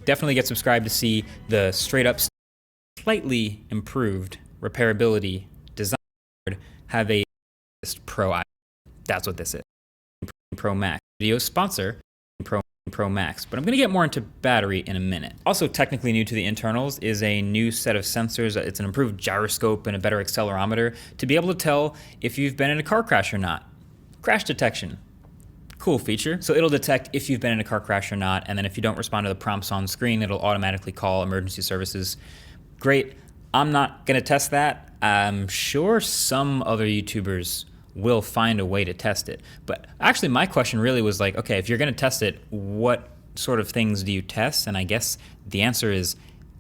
Definitely get subscribed to see the straight up slightly improved repairability design have a Pro iPhone. That's what this is. Pro Max. Video sponsor Pro Max, but I'm going to get more into battery in a minute. Also technically new to the internals is a new set of sensors. It's an improved gyroscope and a better accelerometer to be able to tell if you've been in a car crash or not. Crash detection. Cool feature. So it'll detect if you've been in a car crash or not, and then if you don't respond to the prompts on screen, it'll automatically call emergency services. Great. I'm not going to test that. I'm sure some other YouTubers will find a way to test it. But actually my question really was like, okay, if you're going to test it, what sort of things do you test? And I guess the answer is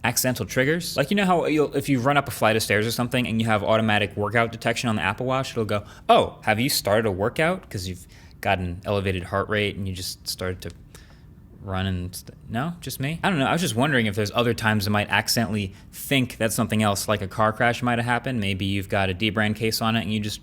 accidental triggers. Like, you know how if you run up a flight of stairs or something and you have automatic workout detection on the Apple Watch, it'll go, oh, have you started a workout? Because you've got an elevated heart rate and you just started to run and no, just me? I don't know. I was just wondering if there's other times it might accidentally think that something else like a car crash might have happened. Maybe you've got a dbrand case on it and you just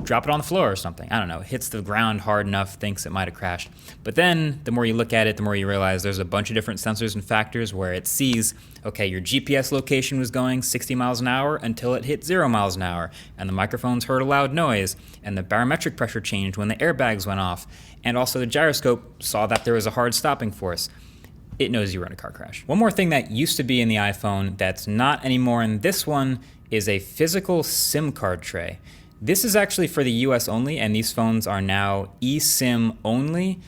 drop it on the floor or something. I don't know. It hits the ground hard enough, thinks it might have crashed. But then the more you look at it, the more you realize there's a bunch of different sensors and factors where it sees, okay, your GPS location was going 60 miles an hour until it hit 0 miles an hour, and the microphones heard a loud noise, and the barometric pressure changed when the airbags went off, and also the gyroscope saw that there was a hard stopping force. It knows you were in a car crash. One more thing that used to be in the iPhone that's not anymore in this one is a physical SIM card tray. This is actually for the US only, and these phones are now eSIM only.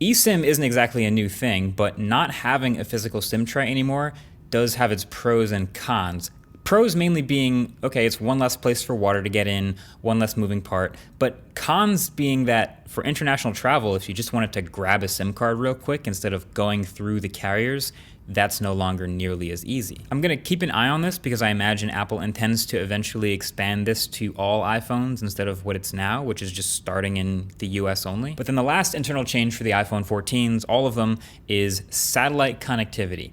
eSIM isn't exactly a new thing, but not having a physical SIM tray anymore does have its pros and cons. Pros mainly being, okay, it's one less place for water to get in, one less moving part, but cons being that for international travel, if you just wanted to grab a SIM card real quick instead of going through the carriers, that's no longer nearly as easy. I'm gonna keep an eye on this because I imagine Apple intends to eventually expand this to all iPhones instead of what it's now, which is just starting in the US only. But then the last internal change for the iPhone 14s, all of them, is satellite connectivity.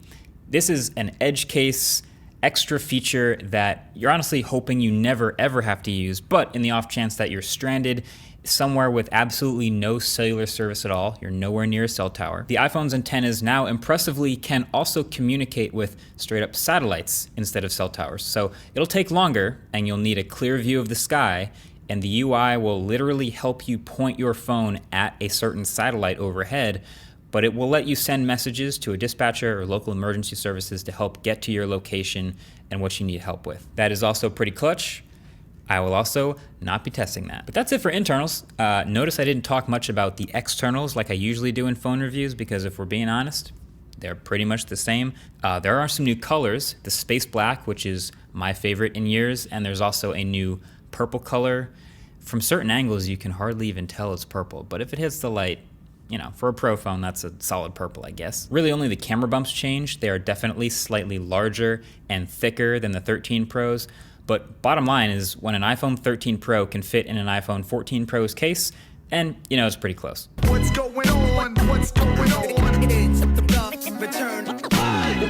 This is an edge case extra feature that you're honestly hoping you never ever have to use, but in the off chance that you're stranded somewhere with absolutely no cellular service at all, you're nowhere near a cell tower, the iPhone's antennas now impressively can also communicate with straight up satellites instead of cell towers. So it'll take longer and you'll need a clear view of the sky, and the UI will literally help you point your phone at a certain satellite overhead, but it will let you send messages to a dispatcher or local emergency services to help get to your location and what you need help with. That is also pretty clutch. I will also not be testing that. But that's it for internals. Notice I didn't talk much about the externals like I usually do in phone reviews, because if we're being honest, they're pretty much the same. There are some new colors, the space black, which is my favorite in years, and there's also a new purple color. From certain angles, you can hardly even tell it's purple, but if it hits the light, you know, for a Pro phone, that's a solid purple, I guess. Really only the camera bumps changed. They are definitely slightly larger and thicker than the 13 Pros. But bottom line is when an iPhone 13 Pro can fit in an iPhone 14 Pro's case, and you know, it's pretty close. What's going on? What's going on? Return.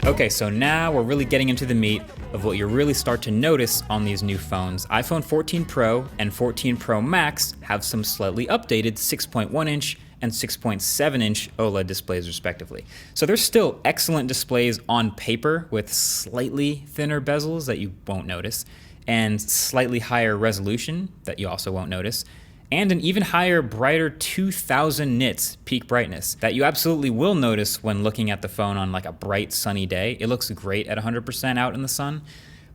Okay, so now we're really getting into the meat of what you really start to notice on these new phones. iPhone 14 Pro and 14 Pro Max have some slightly updated 6.1 inch and 6.7 inch OLED displays respectively. So they're still excellent displays on paper with slightly thinner bezels that you won't notice, and slightly higher resolution that you also won't notice, and an even higher, brighter 2000 nits peak brightness that you absolutely will notice when looking at the phone on like a bright sunny day. It looks great at 100% out in the sun.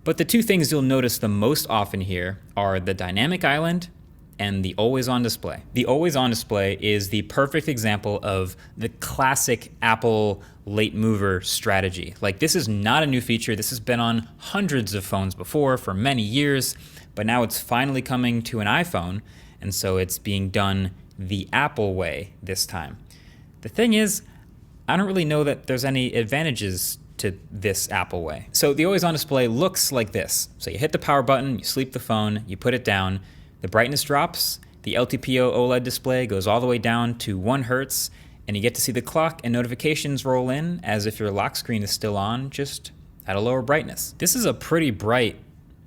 But the two things you'll notice the most often here are the dynamic island and the always-on display. The always-on display is the perfect example of the classic Apple late mover strategy. Like, this is not a new feature. This has been on hundreds of phones before for many years, but now it's finally coming to an iPhone, and so it's being done the Apple way this time. The thing is, I don't really know that there's any advantages to this Apple way. So the always-on display looks like this. So you hit the power button, you sleep the phone, you put it down, the brightness drops, the LTPO OLED display goes all the way down to 1 Hertz, and you get to see the clock and notifications roll in as if your lock screen is still on, just at a lower brightness. This is a pretty bright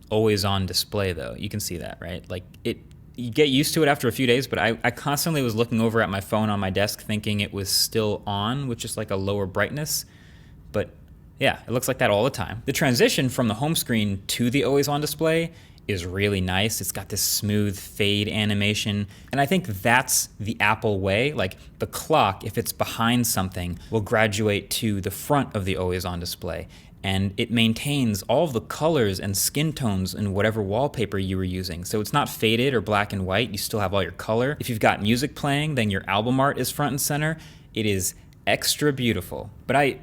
always-on display though. You can see that, right? Like, it you get used to it after a few days, but I constantly was looking over at my phone on my desk thinking it was still on with just like a lower brightness. But yeah, it looks like that all the time. The transition from the home screen to the always on display is really nice. It's got this smooth fade animation. And I think that's the Apple way. Like the clock, if it's behind something, will graduate to the front of the always on display. And it maintains all of the colors and skin tones in whatever wallpaper you were using. So it's not faded or black and white. You still have all your color. If you've got music playing, then your album art is front and center. It is extra beautiful. But I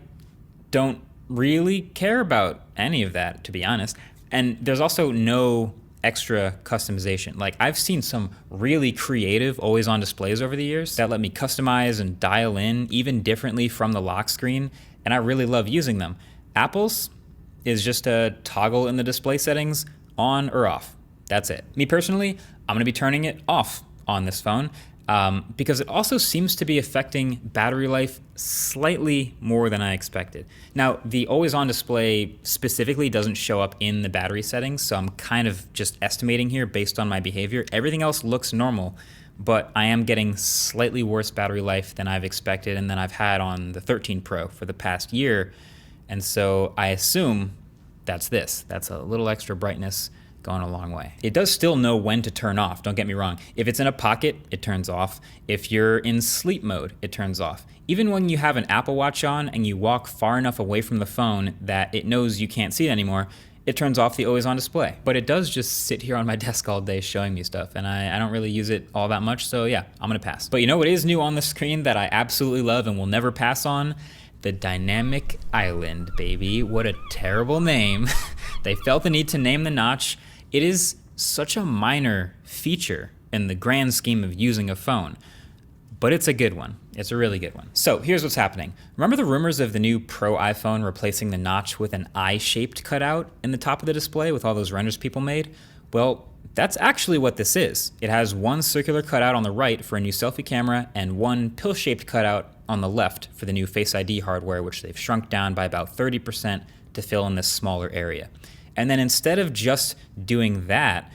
don't really care about any of that, to be honest. And there's also no extra customization. Like I've seen some really creative always on displays over the years that let me customize and dial in even differently from the lock screen. And I really love using them. Apple's is just a toggle in the display settings on or off. That's it. Me personally, I'm gonna be turning it off on this phone because it also seems to be affecting battery life slightly more than I expected. Now, the always on display specifically doesn't show up in the battery settings, so I'm kind of just estimating here based on my behavior. Everything else looks normal, but I am getting slightly worse battery life than I've expected and than I've had on the 13 Pro for the past year. And so I assume that's this. That's a little extra brightness going a long way. It does still know when to turn off, don't get me wrong. If it's in a pocket, it turns off. If you're in sleep mode, it turns off. Even when you have an Apple Watch on and you walk far enough away from the phone that it knows you can't see it anymore, it turns off the always on display. But it does just sit here on my desk all day showing me stuff, and I don't really use it all that much, so yeah, I'm gonna pass. But you know what is new on the screen that I absolutely love and will never pass on? The Dynamic Island, baby. What a terrible name. They felt the need to name the notch. It is such a minor feature in the grand scheme of using a phone, but it's a good one. It's a really good one. So here's what's happening. Remember the rumors of the new Pro iPhone replacing the notch with an eye-shaped cutout in the top of the display with all those renders people made? Well, that's actually what this is. It has one circular cutout on the right for a new selfie camera and one pill-shaped cutout on the left for the new Face ID hardware, which they've shrunk down by about 30% to fill in this smaller area. And then instead of just doing that,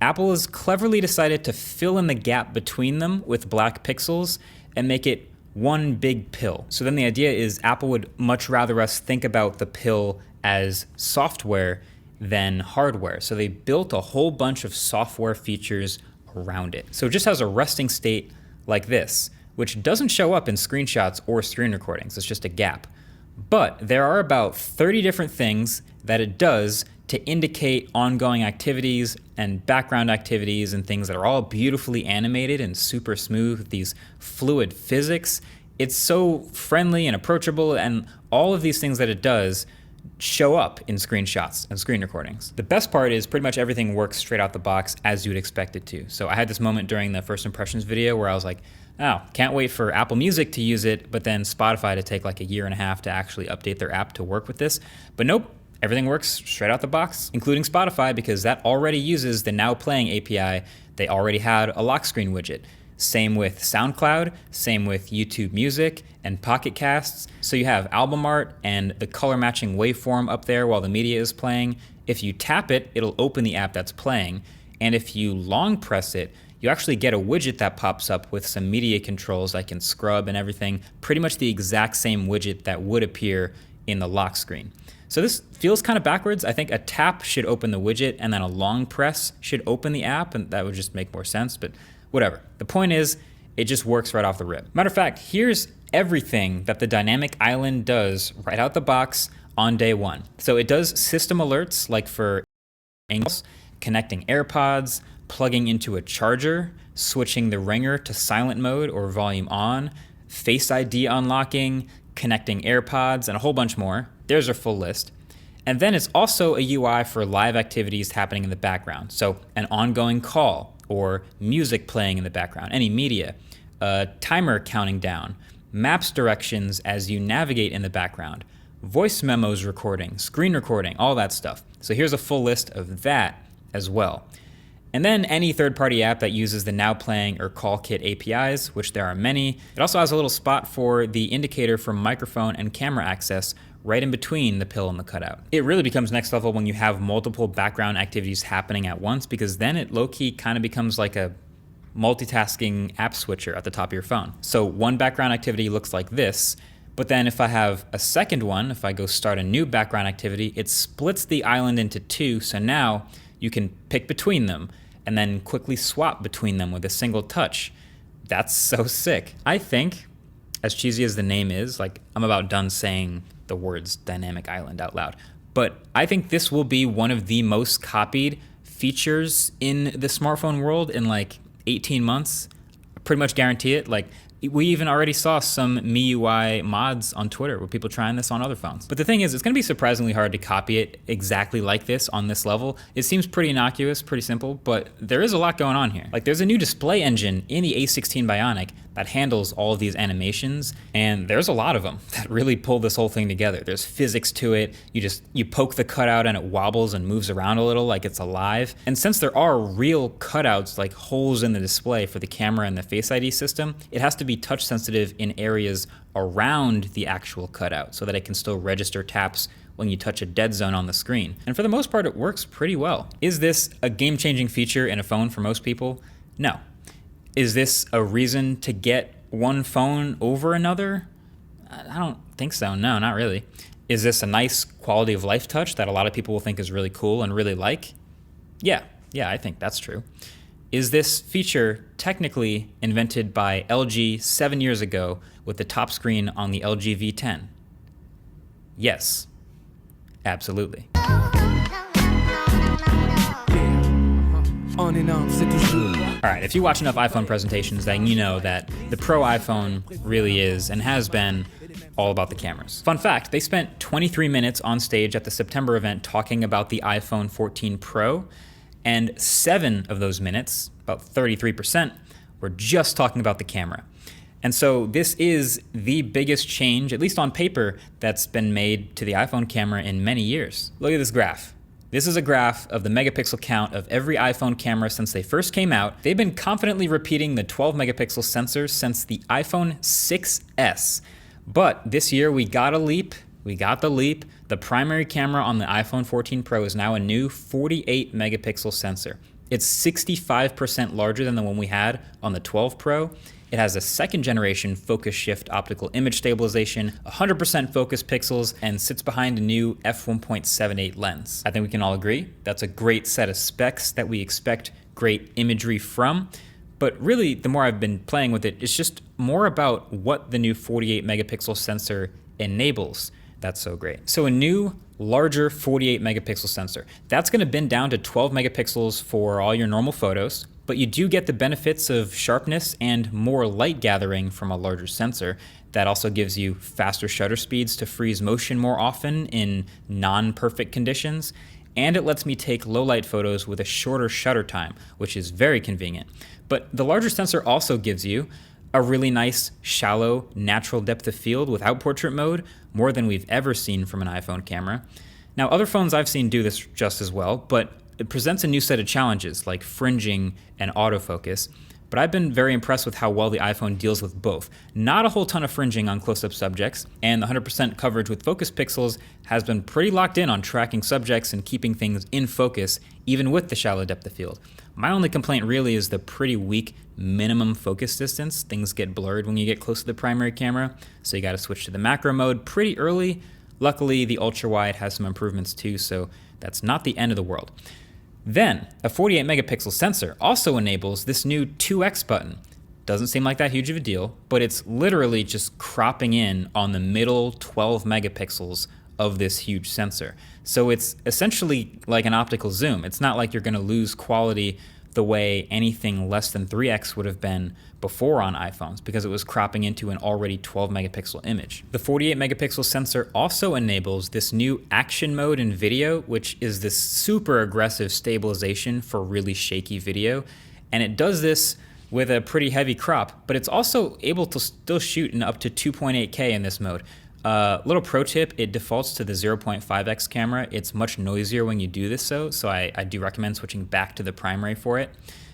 Apple has cleverly decided to fill in the gap between them with black pixels and make it one big pill. So then the idea is Apple would much rather us think about the pill as software than hardware. So they built a whole bunch of software features around it. So it just has a resting state like this, which doesn't show up in screenshots or screen recordings. It's just a gap. But there are about 30 different things that it does to indicate ongoing activities and background activities and things that are all beautifully animated and super smooth with these fluid physics. It's so friendly and approachable, and all of these things that it does show up in screenshots and screen recordings. The best part is pretty much everything works straight out the box as you'd expect it to. So I had this moment during the first impressions video where I was like, oh, can't wait for Apple Music to use it, but then Spotify to take like a year and a half to actually update their app to work with this. But nope, everything works straight out the box, including Spotify, because that already uses the Now Playing API. They already had a lock screen widget. Same with SoundCloud, same with YouTube Music and Pocket Casts. So you have album art and the color matching waveform up there while the media is playing. If you tap it, it'll open the app that's playing. And if you long press it, you actually get a widget that pops up with some media controls like in Scrub and everything, pretty much the exact same widget that would appear in the lock screen. So this feels kind of backwards. I think a tap should open the widget and then a long press should open the app, and that would just make more sense, but whatever. The point is, it just works right off the rip. Matter of fact, here's everything that the Dynamic Island does right out the box on day one. So it does system alerts, like for angles, connecting AirPods, plugging into a charger, switching the ringer to silent mode or volume on, Face ID unlocking, connecting AirPods, and a whole bunch more. There's our full list. And then it's also a UI for live activities happening in the background. So an ongoing call or music playing in the background, any media, a timer counting down, maps directions as you navigate in the background, voice memos recording, screen recording, all that stuff. So here's a full list of that as well. And then any third-party app that uses the Now Playing or Call Kit APIs, which there are many. It also has a little spot for the indicator for microphone and camera access right in between the pill and the cutout. It really becomes next level when you have multiple background activities happening at once, because then it low-key kind of becomes like a multitasking app switcher at the top of your phone. So one background activity looks like this, but then if I have a second one, if I go start a new background activity, it splits the island into two, so now you can pick between them and then quickly swap between them with a single touch. That's so sick. I think, as cheesy as the name is, like I'm about done saying the words dynamic island out loud, but I think this will be one of the most copied features in the smartphone world in like 18 months. I pretty much guarantee it. Like, we even already saw some MIUI mods on Twitter with people trying this on other phones. But the thing is, it's gonna be surprisingly hard to copy it exactly like this on this level. It seems pretty innocuous, pretty simple, but there is a lot going on here. Like, there's a new display engine in the A16 Bionic that handles all of these animations, and there's a lot of them that really pull this whole thing together. There's physics to it. You poke the cutout and it wobbles and moves around a little like it's alive. And since there are real cutouts, like holes in the display for the camera and the Face ID system, it has to be touch sensitive in areas around the actual cutout so that it can still register taps when you touch a dead zone on the screen. And for the most part, it works pretty well. Is this a game-changing feature in a phone for most people? No. Is this a reason to get one phone over another? I don't think so. No, not really. Is this a nice quality of life touch that a lot of people will think is really cool and really like? Yeah, I think that's true. Is this feature technically invented by LG 7 years ago with the top screen on the LG V10? Yes, absolutely. All right, if you watch enough iPhone presentations, then you know that the Pro iPhone really is and has been all about the cameras. Fun fact, they spent 23 minutes on stage at the September event talking about the iPhone 14 Pro, and 7 of those minutes, about 33%, were just talking about the camera. And so this is the biggest change, at least on paper, that's been made to the iPhone camera in many years. Look at this graph. This is a graph of the megapixel count of every iPhone camera since they first came out. They've been confidently repeating the 12 megapixel sensor since the iPhone 6S. But this year we got a leap. We got the leap. The primary camera on the iPhone 14 Pro is now a new 48 megapixel sensor. It's 65% larger than the one we had on the 12 Pro. It has a second generation focus shift optical image stabilization, 100% focus pixels, and sits behind a new f1.78 lens. I think we can all agree that's a great set of specs that we expect great imagery from. But really, the more I've been playing with it, it's just more about what the new 48 megapixel sensor enables. That's so great. So a new, larger 48 megapixel sensor. That's gonna bend down to 12 megapixels for all your normal photos, but you do get the benefits of sharpness and more light gathering from a larger sensor. That also gives you faster shutter speeds to freeze motion more often in non-perfect conditions. And it lets me take low light photos with a shorter shutter time, which is very convenient. But the larger sensor also gives you a really nice, shallow, natural depth of field without portrait mode, more than we've ever seen from an iPhone camera. Now, other phones I've seen do this just as well, but it presents a new set of challenges like fringing and autofocus. But I've been very impressed with how well the iPhone deals with both. Not a whole ton of fringing on close-up subjects, and the 100% coverage with focus pixels has been pretty locked in on tracking subjects and keeping things in focus, even with the shallow depth of field. My only complaint really is the pretty weak minimum focus distance. Things get blurred when you get close to the primary camera, so you gotta switch to the macro mode pretty early. Luckily, the ultra-wide has some improvements too, so that's not the end of the world. Then, a 48 megapixel sensor also enables this new 2x button. Doesn't seem like that huge of a deal, but it's literally just cropping in on the middle 12 megapixels of this huge sensor. So it's essentially like an optical zoom. It's not like you're gonna lose quality the way anything less than 3x would have been before on iPhones, because it was cropping into an already 12 megapixel image. The 48 megapixel sensor also enables this new action mode in video, which is this super aggressive stabilization for really shaky video. And it does this with a pretty heavy crop, but it's also able to still shoot in up to 2.8K in this mode. Little pro tip, it defaults to the 0.5x camera. It's much noisier when you do this so I do recommend switching back to the primary for it.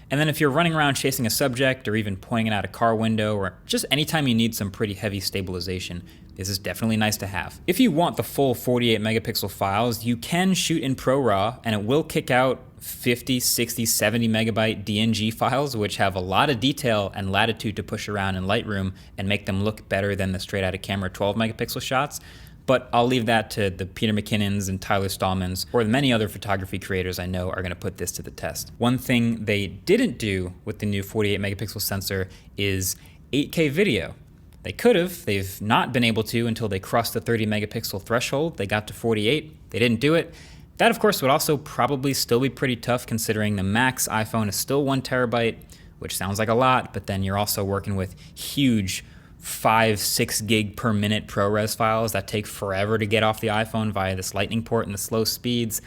And then if you're running around chasing a subject or even pointing it out a car window or just anytime you need some pretty heavy stabilization, this is definitely nice to have. If you want the full 48 megapixel files, you can shoot in ProRAW and it will kick out 50, 60, 70 megabyte DNG files, which have a lot of detail and latitude to push around in Lightroom and make them look better than the straight out of camera 12 megapixel shots. But I'll leave that to the Peter McKinnons and Tyler Stallmans, or the many other photography creators I know are gonna put this to the test. One thing they didn't do with the new 48 megapixel sensor is 8K video. They could have, they've not been able to until they crossed the 30 megapixel threshold. They got to 48, they didn't do it. That of course would also probably still be pretty tough considering the max iPhone is still 1 terabyte, which sounds like a lot, but then you're also working with huge 5-6 gig per minute ProRes files that take forever to get off the iPhone via this Lightning port and the slow speeds.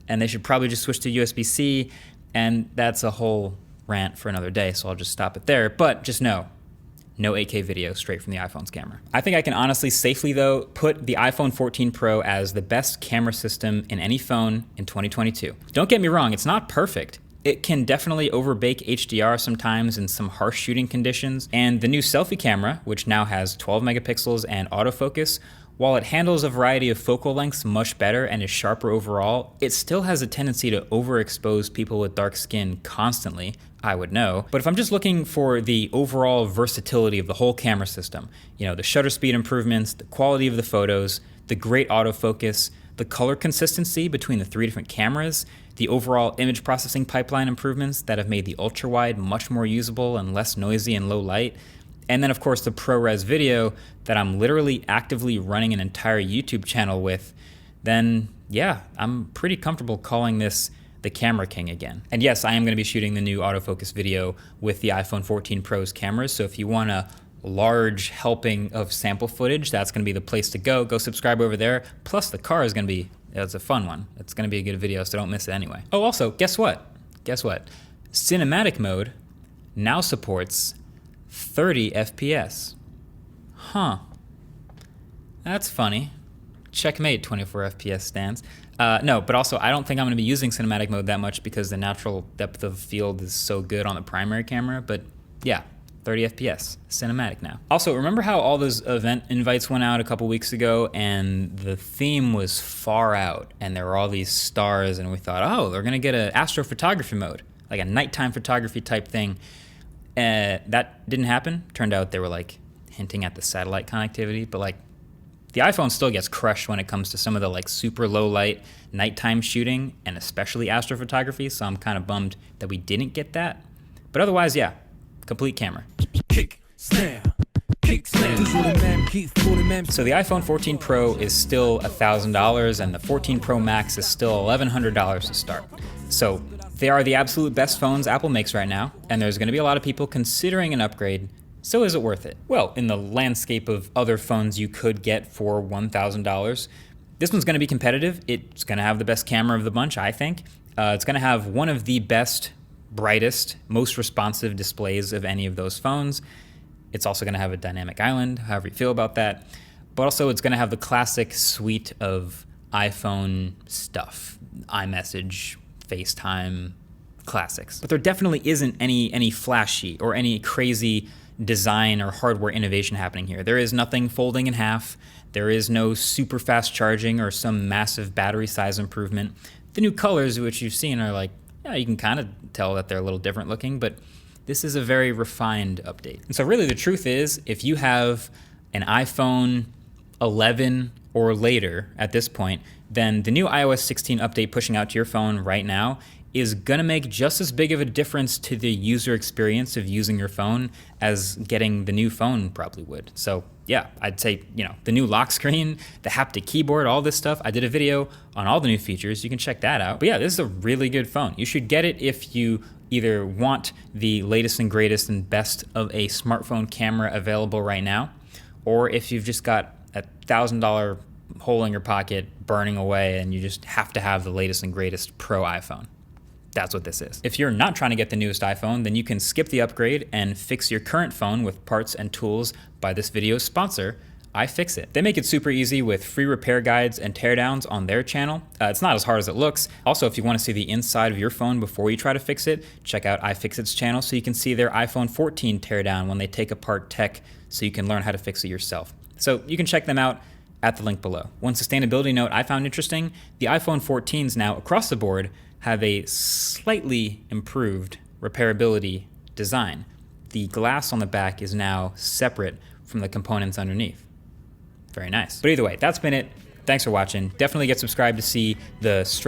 And they should probably just switch to USB-C, and that's a whole rant for another day, so I'll just stop it there. But just know, no 8K video straight from the iPhone's camera. I think I can honestly safely though put the iPhone 14 Pro as the best camera system in any phone in 2022. Don't get me wrong, it's not perfect. It can definitely overbake HDR sometimes in some harsh shooting conditions, and the new selfie camera, which now has 12 megapixels and autofocus, while it handles a variety of focal lengths much better and is sharper overall, it still has a tendency to overexpose people with dark skin constantly, I would know. But if I'm just looking for the overall versatility of the whole camera system, you know, the shutter speed improvements, the quality of the photos, the great autofocus, the color consistency between the 3 different cameras, the overall image processing pipeline improvements that have made the ultra-wide much more usable and less noisy in low light, and then of course the ProRes video that I'm literally actively running an entire YouTube channel with, then yeah, I'm pretty comfortable calling this the Camera King again. And yes, I am going to be shooting the new autofocus video with the iPhone 14 Pro's cameras, so if you want a large helping of sample footage, that's going to be the place to go. Go subscribe over there. Plus the car is going to be, it's a fun one. It's going to be a good video, so don't miss it anyway. Oh, also, guess what? Guess what? Cinematic mode now supports 30 FPS. Huh. That's funny. Checkmate 24 FPS stands. No, but also I don't think I'm going to be using cinematic mode that much because the natural depth of field is so good on the primary camera, but yeah. 30 FPS, cinematic now. Also, remember how all those event invites went out a couple weeks ago and the theme was far out and there were all these stars and we thought, oh, they're gonna get an astrophotography mode, like a nighttime photography type thing. That didn't happen. Turned out they were like hinting at the satellite connectivity, but like the iPhone still gets crushed when it comes to some of the like super low light nighttime shooting and especially astrophotography, so I'm kind of bummed that we didn't get that. But otherwise, yeah, complete camera. Kick, snare, kick, snare. So the iPhone 14 Pro is still $1,000 and the 14 Pro Max is still $1,100 to start. So they are the absolute best phones Apple makes right now, and there's going to be a lot of people considering an upgrade. So is it worth it? Well, in the landscape of other phones you could get for $1,000, this one's going to be competitive. It's going to have the best camera of the bunch, I think. It's going to have one of the best, brightest, most responsive displays of any of those phones. It's also going to have a dynamic island, however you feel about that. But also it's going to have the classic suite of iPhone stuff, iMessage, FaceTime, classics. But there definitely isn't any flashy or any crazy design or hardware innovation happening here. There is nothing folding in half. There is no super fast charging or some massive battery size improvement. The new colors, which you've seen, are like, yeah, you can kind of tell that they're a little different looking, but this is a very refined update. And so really the truth is, if you have an iPhone 11 or later at this point, then the new iOS 16 update pushing out to your phone right now is gonna make just as big of a difference to the user experience of using your phone as getting the new phone probably would. So yeah, I'd say, you know, the new lock screen, the haptic keyboard, all this stuff. I did a video on all the new features. You can check that out. But yeah, this is a really good phone. You should get it if you either want the latest and greatest and best of a smartphone camera available right now, or if you've just got a $1,000 hole in your pocket burning away and you just have to have the latest and greatest Pro iPhone. That's what this is. If you're not trying to get the newest iPhone, then you can skip the upgrade and fix your current phone with parts and tools by this video's sponsor, iFixit. They make it super easy with free repair guides and teardowns on their channel. It's not as hard as it looks. Also, if you want to see the inside of your phone before you try to fix it, check out iFixit's channel so you can see their iPhone 14 teardown when they take apart tech so you can learn how to fix it yourself. So you can check them out at the link below. One sustainability note I found interesting, the iPhone 14s now across the board have a slightly improved repairability design. The glass on the back is now separate from the components underneath. Very nice. But either way, that's been it. Thanks for watching. Definitely get subscribed to see the